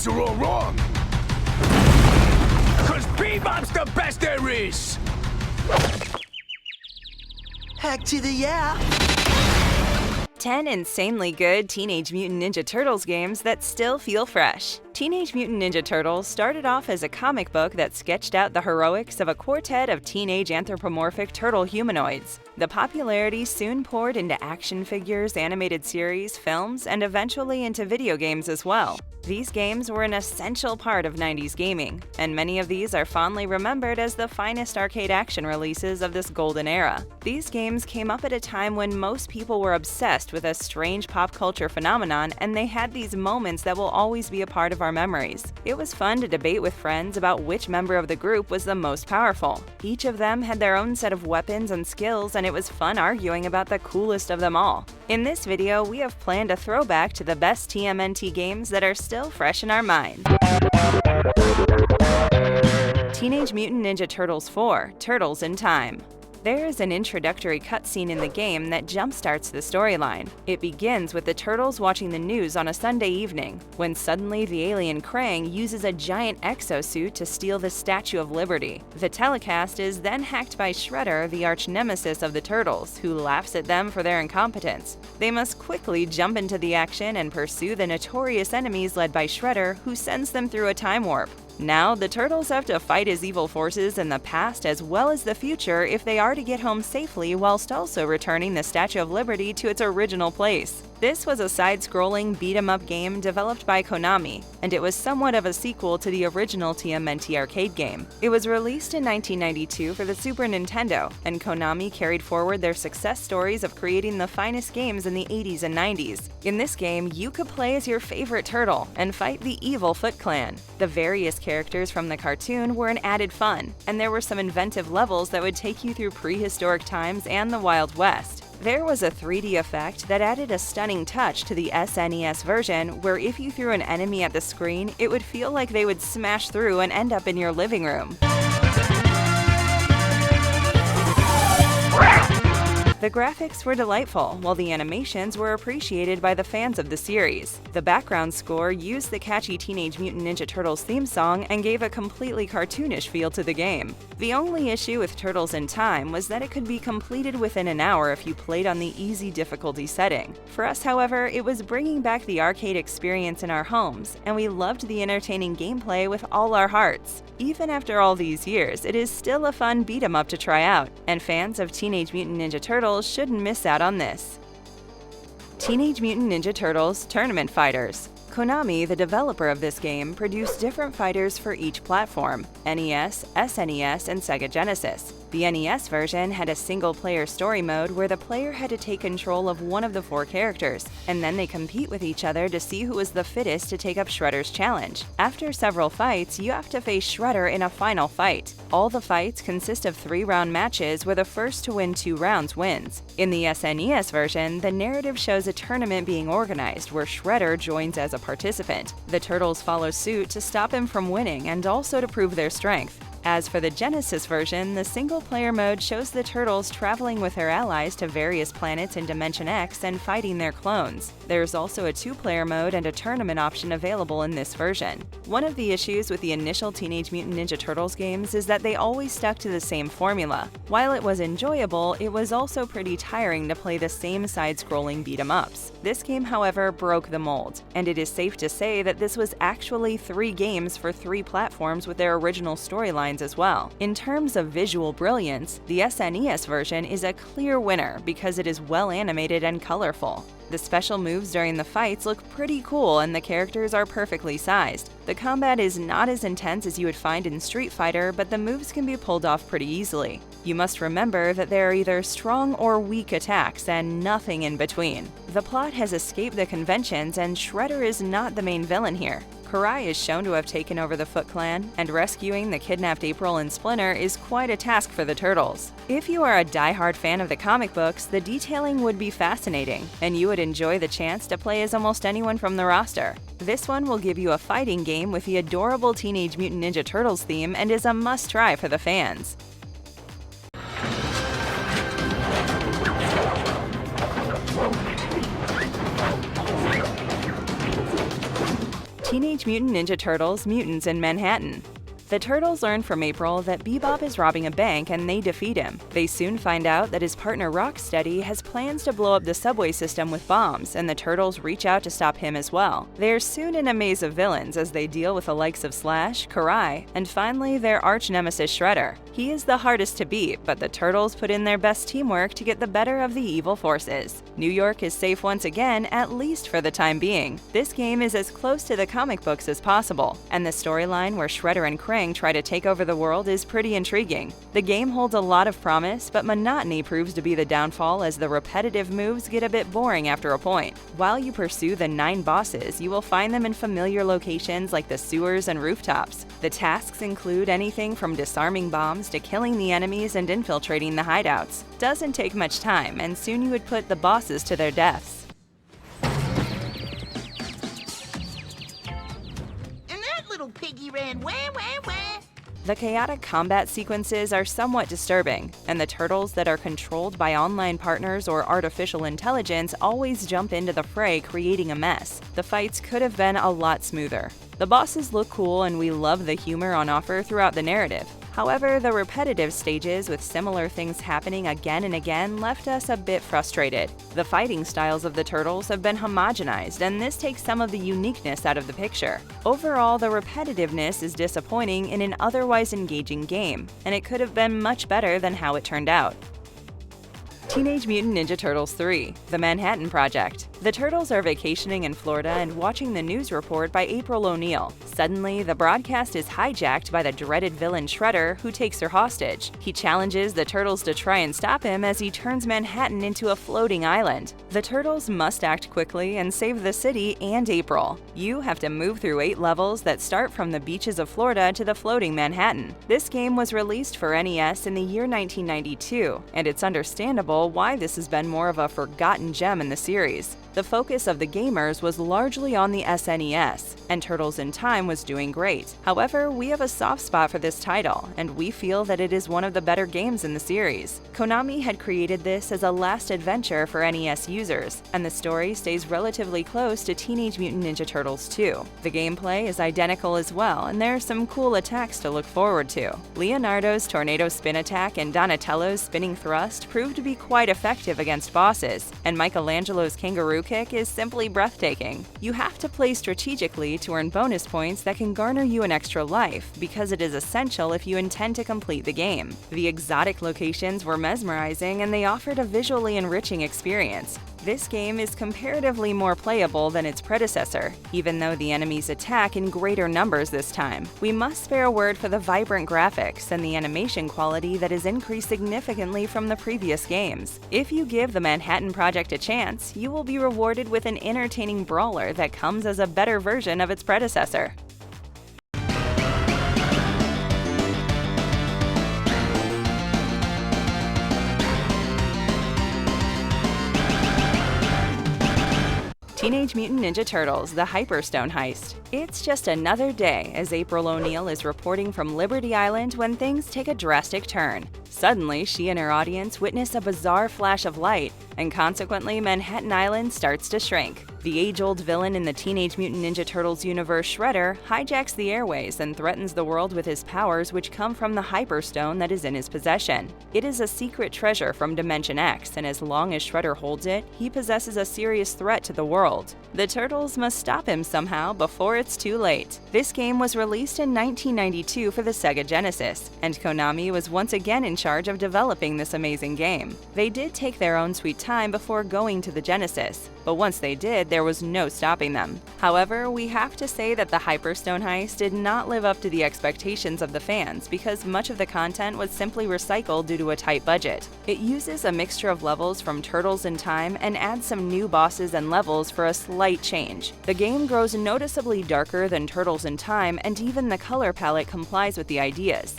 These are all wrong. 'Cause Bebop's the best there is. Heck to the yeah! 10 insanely good Teenage Mutant Ninja Turtles games that still feel fresh. Teenage Mutant Ninja Turtles started off as a comic book that sketched out the heroics of a quartet of teenage anthropomorphic turtle humanoids. The popularity soon poured into action figures, animated series, films, and eventually into video games as well. These games were an essential part of 90s gaming, and many of these are fondly remembered as the finest arcade action releases of this golden era. These games came up at a time when most people were obsessed with a strange pop culture phenomenon, and they had these moments that will always be a part of our memories. It was fun to debate with friends about which member of the group was the most powerful. Each of them had their own set of weapons and skills, and it was fun arguing about the coolest of them all. In this video, we have planned a throwback to the best TMNT games that are still fresh in our mind. Teenage Mutant Ninja Turtles 4: Turtles in Time. There is an introductory cutscene in the game that jumpstarts the storyline. It begins with the Turtles watching the news on a Sunday evening, when suddenly the alien Krang uses a giant exosuit to steal the Statue of Liberty. The telecast is then hacked by Shredder, the arch-nemesis of the Turtles, who laughs at them for their incompetence. They must quickly jump into the action and pursue the notorious enemies led by Shredder, who sends them through a time warp. Now, the Turtles have to fight his evil forces in the past as well as the future if they are to get home safely whilst also returning the Statue of Liberty to its original place. This was a side-scrolling beat-em-up game developed by Konami, and it was somewhat of a sequel to the original TMNT arcade game. It was released in 1992 for the Super Nintendo, and Konami carried forward their success stories of creating the finest games in the 80s and 90s. In this game, you could play as your favorite turtle and fight the evil Foot Clan. The various characters from the cartoon were an added fun, and there were some inventive levels that would take you through prehistoric times and the Wild West. There was a 3D effect that added a stunning touch to the SNES version, where if you threw an enemy at the screen, it would feel like they would smash through and end up in your living room. The graphics were delightful, while the animations were appreciated by the fans of the series. The background score used the catchy Teenage Mutant Ninja Turtles theme song and gave a completely cartoonish feel to the game. The only issue with Turtles in Time was that it could be completed within an hour if you played on the easy difficulty setting. For us, however, it was bringing back the arcade experience in our homes, and we loved the entertaining gameplay with all our hearts. Even after all these years, it is still a fun beat-em-up to try out, and fans of Teenage Mutant Ninja Turtles shouldn't miss out on this. Teenage Mutant Ninja Turtles Tournament Fighters. Konami, the developer of this game, produced different fighters for each platform: NES, SNES, and Sega Genesis. The NES version had a single-player story mode where the player had to take control of one of the 4 characters, and then they compete with each other to see who was the fittest to take up Shredder's challenge. After several fights, you have to face Shredder in a final fight. All the fights consist of 3-round matches where the first to win 2 rounds wins. In the SNES version, the narrative shows a tournament being organized where Shredder joins as a participant. The Turtles follow suit to stop him from winning and also to prove their strength. As for the Genesis version, the single-player mode shows the Turtles traveling with their allies to various planets in Dimension X and fighting their clones. There's also a 2-player mode and a tournament option available in this version. One of the issues with the initial Teenage Mutant Ninja Turtles games is that they always stuck to the same formula. While it was enjoyable, it was also pretty tiring to play the same side-scrolling beat-em-ups. This game, however, broke the mold, and it is safe to say that this was actually 3 games for 3 platforms with their original storylines as well. In terms of visual brilliance, the SNES version is a clear winner because it is well animated and colorful. The special moves during the fights look pretty cool and the characters are perfectly sized. The combat is not as intense as you would find in Street Fighter, but the moves can be pulled off pretty easily. You must remember that there are either strong or weak attacks and nothing in between. The plot has escaped the conventions and Shredder is not the main villain here. Karai is shown to have taken over the Foot Clan, and rescuing the kidnapped April and Splinter is quite a task for the Turtles. If you are a die-hard fan of the comic books, the detailing would be fascinating, and you would enjoy the chance to play as almost anyone from the roster. This one will give you a fighting game with the adorable Teenage Mutant Ninja Turtles theme and is a must-try for the fans. Teenage Mutant Ninja Turtles: Mutants in Manhattan. The Turtles learn from April that Bebop is robbing a bank and they defeat him. They soon find out that his partner Rocksteady has plans to blow up the subway system with bombs, and the Turtles reach out to stop him as well. They're soon in a maze of villains as they deal with the likes of Slash, Karai, and finally their arch-nemesis Shredder. He is the hardest to beat, but the Turtles put in their best teamwork to get the better of the evil forces. New York is safe once again, at least for the time being. This game is as close to the comic books as possible, and the storyline where Shredder and Krang try to take over the world is pretty intriguing. The game holds a lot of promise, but monotony proves to be the downfall as the repetitive moves get a bit boring after a point. While you pursue the 9 bosses, you will find them in familiar locations like the sewers and rooftops. The tasks include anything from disarming bombs to killing the enemies and infiltrating the hideouts. Doesn't take much time, and soon you would put the bosses to their deaths. And that little piggy ran wah, wah, wah. The chaotic combat sequences are somewhat disturbing, and the turtles that are controlled by online partners or artificial intelligence always jump into the fray, creating a mess. The fights could have been a lot smoother. The bosses look cool, and we love the humor on offer throughout the narrative. However, the repetitive stages with similar things happening again and again left us a bit frustrated. The fighting styles of the Turtles have been homogenized, and this takes some of the uniqueness out of the picture. Overall, the repetitiveness is disappointing in an otherwise engaging game, and it could have been much better than how it turned out. Teenage Mutant Ninja Turtles 3: The Manhattan Project. The Turtles are vacationing in Florida and watching the news report by April O'Neil. Suddenly, the broadcast is hijacked by the dreaded villain Shredder, who takes her hostage. He challenges the Turtles to try and stop him as he turns Manhattan into a floating island. The Turtles must act quickly and save the city and April. You have to move through 8 levels that start from the beaches of Florida to the floating Manhattan. This game was released for NES in the year 1992, and it's understandable why this has been more of a forgotten gem in the series. The focus of the gamers was largely on the SNES, and Turtles in Time was doing great. However, we have a soft spot for this title, and we feel that it is one of the better games in the series. Konami had created this as a last adventure for NES users, and the story stays relatively close to Teenage Mutant Ninja Turtles 2. The gameplay is identical as well, and there are some cool attacks to look forward to. Leonardo's Tornado Spin Attack and Donatello's Spinning Thrust proved to be quite effective against bosses, and Michelangelo's Kangaroo Kick is simply breathtaking. You have to play strategically to earn bonus points that can garner you an extra life, because it is essential if you intend to complete the game. The exotic locations were mesmerizing, and they offered a visually enriching experience. This game is comparatively more playable than its predecessor, even though the enemies attack in greater numbers this time. We must spare a word for the vibrant graphics and the animation quality that has increased significantly from the previous games. If you give the Manhattan Project a chance, you will be rewarded with an entertaining brawler that comes as a better version of its predecessor. Teenage Mutant Ninja Turtles: The Hyperstone Heist. It's just another day as April O'Neil is reporting from Liberty Island when things take a drastic turn. Suddenly, she and her audience witness a bizarre flash of light, and consequently, Manhattan Island starts to shrink. The age-old villain in the Teenage Mutant Ninja Turtles universe, Shredder, hijacks the airways and threatens the world with his powers, which come from the Hyperstone that is in his possession. It is a secret treasure from Dimension X, and as long as Shredder holds it, he possesses a serious threat to the world. The Turtles must stop him somehow before it's too late. This game was released in 1992 for the Sega Genesis, and Konami was once again in charge of developing this amazing game. They did take their own sweet time before going to the Genesis, but once they did, there was no stopping them. However, we have to say that the Hyperstone Heist did not live up to the expectations of the fans because much of the content was simply recycled due to a tight budget. It uses a mixture of levels from Turtles in Time and adds some new bosses and levels for a slight change. The game grows noticeably darker than Turtles in Time, and even the color palette complies with the ideas.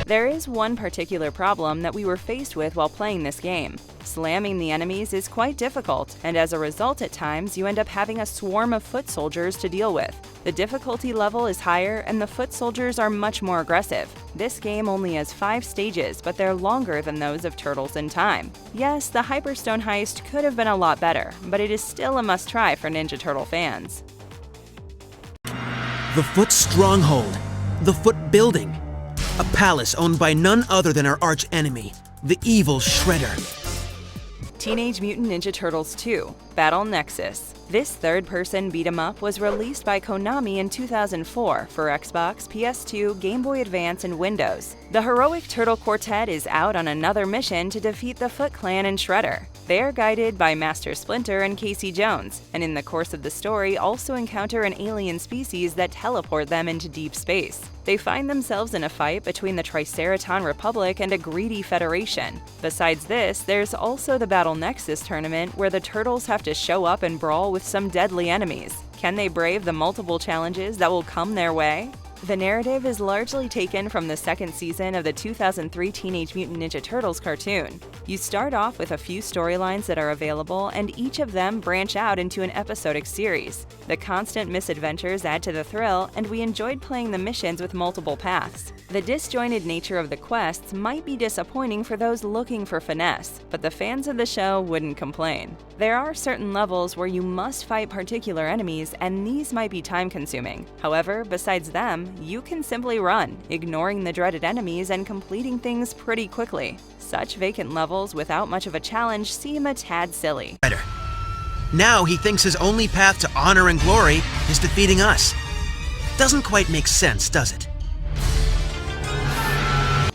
There is one particular problem that we were faced with while playing this game. Slamming the enemies is quite difficult, and as a result at times you end up having a swarm of foot soldiers to deal with. The difficulty level is higher and the foot soldiers are much more aggressive. This game only has 5 stages, but they're longer than those of Turtles in Time. Yes, the Hyperstone Heist could have been a lot better, but it is still a must-try for Ninja Turtle fans. The Foot Stronghold. The Foot Building. A palace owned by none other than our arch-enemy, the evil Shredder. Teenage Mutant Ninja Turtles 2: Battle Nexus. This third-person beat-em-up was released by Konami in 2004 for Xbox, PS2, Game Boy Advance, and Windows. The heroic Turtle Quartet is out on another mission to defeat the Foot Clan and Shredder. They are guided by Master Splinter and Casey Jones, and in the course of the story also encounter an alien species that teleport them into deep space. They find themselves in a fight between the Triceraton Republic and a greedy Federation. Besides this, there's also the Battle Nexus tournament where the Turtles have to show up and brawl with some deadly enemies. Can they brave the multiple challenges that will come their way? The narrative is largely taken from the second season of the 2003 Teenage Mutant Ninja Turtles cartoon. You start off with a few storylines that are available, and each of them branch out into an episodic series. The constant misadventures add to the thrill, and we enjoyed playing the missions with multiple paths. The disjointed nature of the quests might be disappointing for those looking for finesse, but the fans of the show wouldn't complain. There are certain levels where you must fight particular enemies, and these might be time-consuming. However, besides them, you can simply run, ignoring the dreaded enemies and completing things pretty quickly. Such vacant levels without much of a challenge seem a tad silly. Now he thinks his only path to honor and glory is defeating us. Doesn't quite make sense, does it?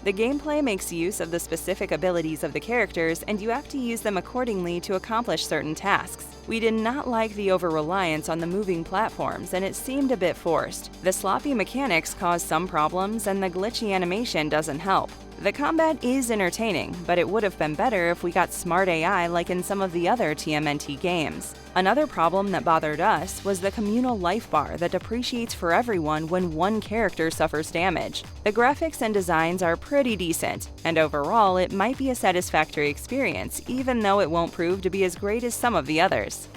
The gameplay makes use of the specific abilities of the characters, and you have to use them accordingly to accomplish certain tasks. We did not like the over-reliance on the moving platforms, and it seemed a bit forced. The sloppy mechanics cause some problems, and the glitchy animation doesn't help. The combat is entertaining, but it would have been better if we got smart AI like in some of the other TMNT games. Another problem that bothered us was the communal life bar that depreciates for everyone when one character suffers damage. The graphics and designs are pretty decent, and overall it might be a satisfactory experience, even though it won't prove to be as great as some of the others.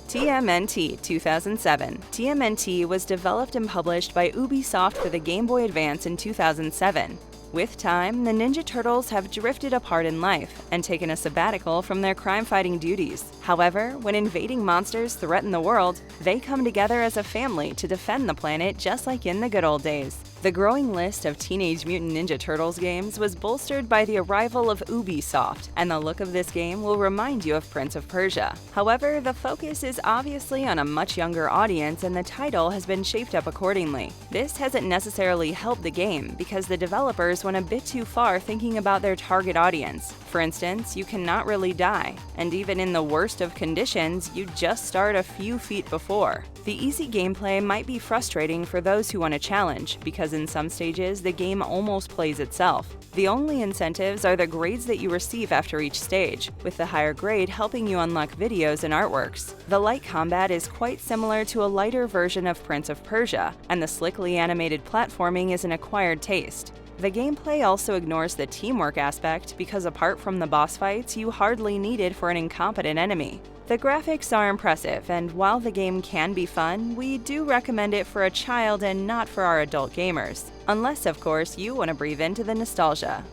TMNT 2007. TMNT was developed and published by Ubisoft for the Game Boy Advance in 2007. With time, the Ninja Turtles have drifted apart in life and taken a sabbatical from their crime-fighting duties. However, when invading monsters threaten the world, they come together as a family to defend the planet just like in the good old days. The growing list of Teenage Mutant Ninja Turtles games was bolstered by the arrival of Ubisoft, and the look of this game will remind you of Prince of Persia. However, the focus is obviously on a much younger audience, and the title has been shaped up accordingly. This hasn't necessarily helped the game because the developers went a bit too far thinking about their target audience. For instance, you cannot really die, and even in the worst of conditions, you just start a few feet before. The easy gameplay might be frustrating for those who want a challenge, because in some stages the game almost plays itself. The only incentives are the grades that you receive after each stage, with the higher grade helping you unlock videos and artworks. The light combat is quite similar to a lighter version of Prince of Persia, and the slickly animated platforming is an acquired taste. The gameplay also ignores the teamwork aspect because apart from the boss fights, you hardly need it for an incompetent enemy. The graphics are impressive, and while the game can be fun, we do recommend it for a child and not for our adult gamers. Unless, of course, you want to breathe into the nostalgia.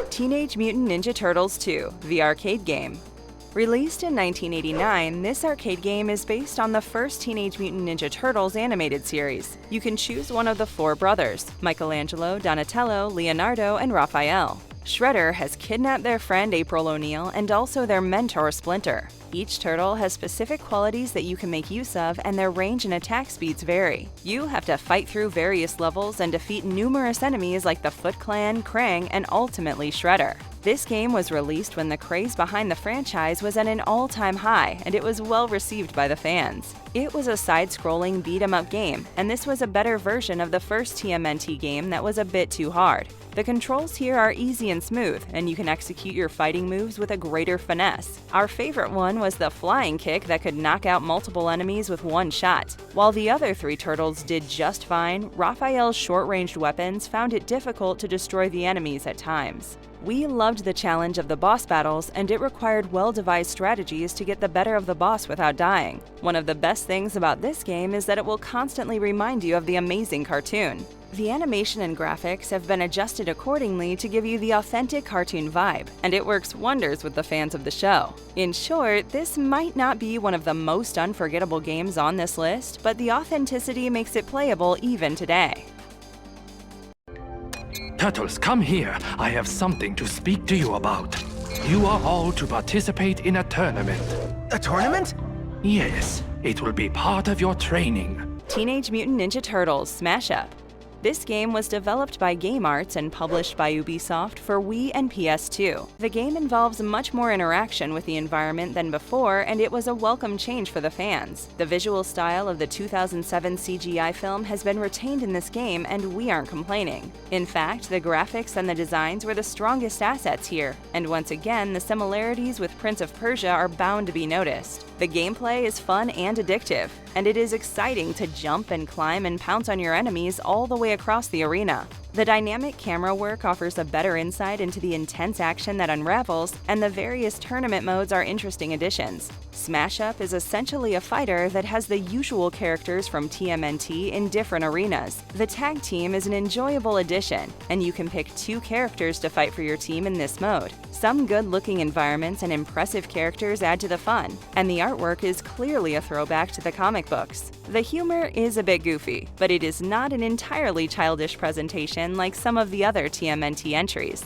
Teenage Mutant Ninja Turtles 2: The Arcade Game. Released in 1989, this arcade game is based on the first Teenage Mutant Ninja Turtles animated series. You can choose one of the 4 brothers: Michelangelo, Donatello, Leonardo, and Raphael. Shredder has kidnapped their friend April O'Neil and also their mentor Splinter. Each turtle has specific qualities that you can make use of, and their range and attack speeds vary. You have to fight through various levels and defeat numerous enemies like the Foot Clan, Krang, and ultimately Shredder. This game was released when the craze behind the franchise was at an all-time high, and it was well received by the fans. It was a side-scrolling beat-em-up game, and this was a better version of the first TMNT game that was a bit too hard. The controls here are easy and smooth, and you can execute your fighting moves with a greater finesse. Our favorite one was the flying kick that could knock out multiple enemies with one shot. While the other three turtles did just fine, Raphael's short-ranged weapons found it difficult to destroy the enemies at times. We loved the challenge of the boss battles, and it required well-devised strategies to get the better of the boss without dying. One of the best things about this game is that it will constantly remind you of the amazing cartoon. The animation and graphics have been adjusted accordingly to give you the authentic cartoon vibe, and it works wonders with the fans of the show. In short, this might not be one of the most unforgettable games on this list, but the authenticity makes it playable even today. Turtles, come here. I have something to speak to you about. You are all to participate in a tournament. A tournament? Yes, it will be part of your training. Teenage Mutant Ninja Turtles Smash Up. This game was developed by Game Arts and published by Ubisoft for Wii and PS2. The game involves much more interaction with the environment than before, and it was a welcome change for the fans. The visual style of the 2007 CGI film has been retained in this game, and we aren't complaining. In fact, the graphics and the designs were the strongest assets here, and once again, the similarities with Prince of Persia are bound to be noticed. The gameplay is fun and addictive, and it is exciting to jump and climb and pounce on your enemies all the way across the arena. The dynamic camera work offers a better insight into the intense action that unravels, and the various tournament modes are interesting additions. Smash Up is essentially a fighter that has the usual characters from TMNT in different arenas. The tag team is an enjoyable addition, and you can pick 2 characters to fight for your team in this mode. Some good-looking environments and impressive characters add to the fun, and the artwork is clearly a throwback to the comic books. The humor is a bit goofy, but it is not an entirely childish presentation like some of the other TMNT entries.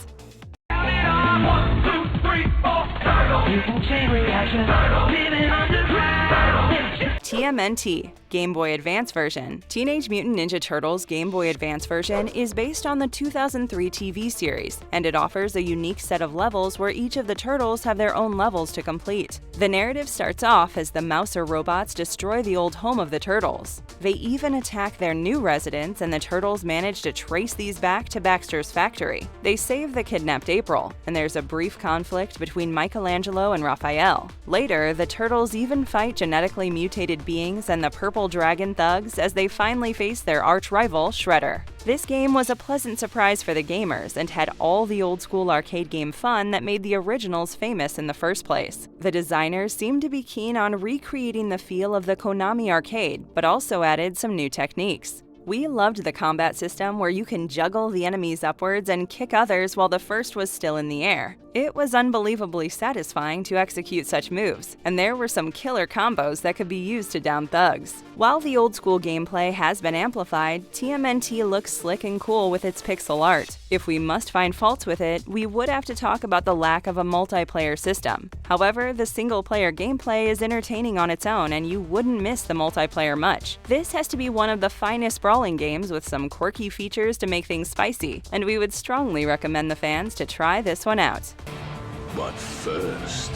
TMNT Game Boy Advance version. Teenage Mutant Ninja Turtles Game Boy Advance version is based on the 2003 TV series, and it offers a unique set of levels where each of the turtles have their own levels to complete. The narrative starts off as the Mouser robots destroy the old home of the turtles. They even attack their new residents, and the turtles manage to trace these back to Baxter's factory. They save the kidnapped April, and there's a brief conflict between Michelangelo and Raphael. Later, the turtles even fight genetically mutated beings and the Purple Dragon thugs as they finally face their arch-rival, Shredder. This game was a pleasant surprise for the gamers and had all the old-school arcade game fun that made the originals famous in the first place. The designers seemed to be keen on recreating the feel of the Konami arcade, but also added some new techniques. We loved the combat system where you can juggle the enemies upwards and kick others while the first was still in the air. It was unbelievably satisfying to execute such moves, and there were some killer combos that could be used to down thugs. While the old-school gameplay has been amplified, TMNT looks slick and cool with its pixel art. If we must find faults with it, we would have to talk about the lack of a multiplayer system. However, the single-player gameplay is entertaining on its own, and you wouldn't miss the multiplayer much. This has to be one of the finest brawling games with some quirky features to make things spicy, and we would strongly recommend the fans to try this one out. But first...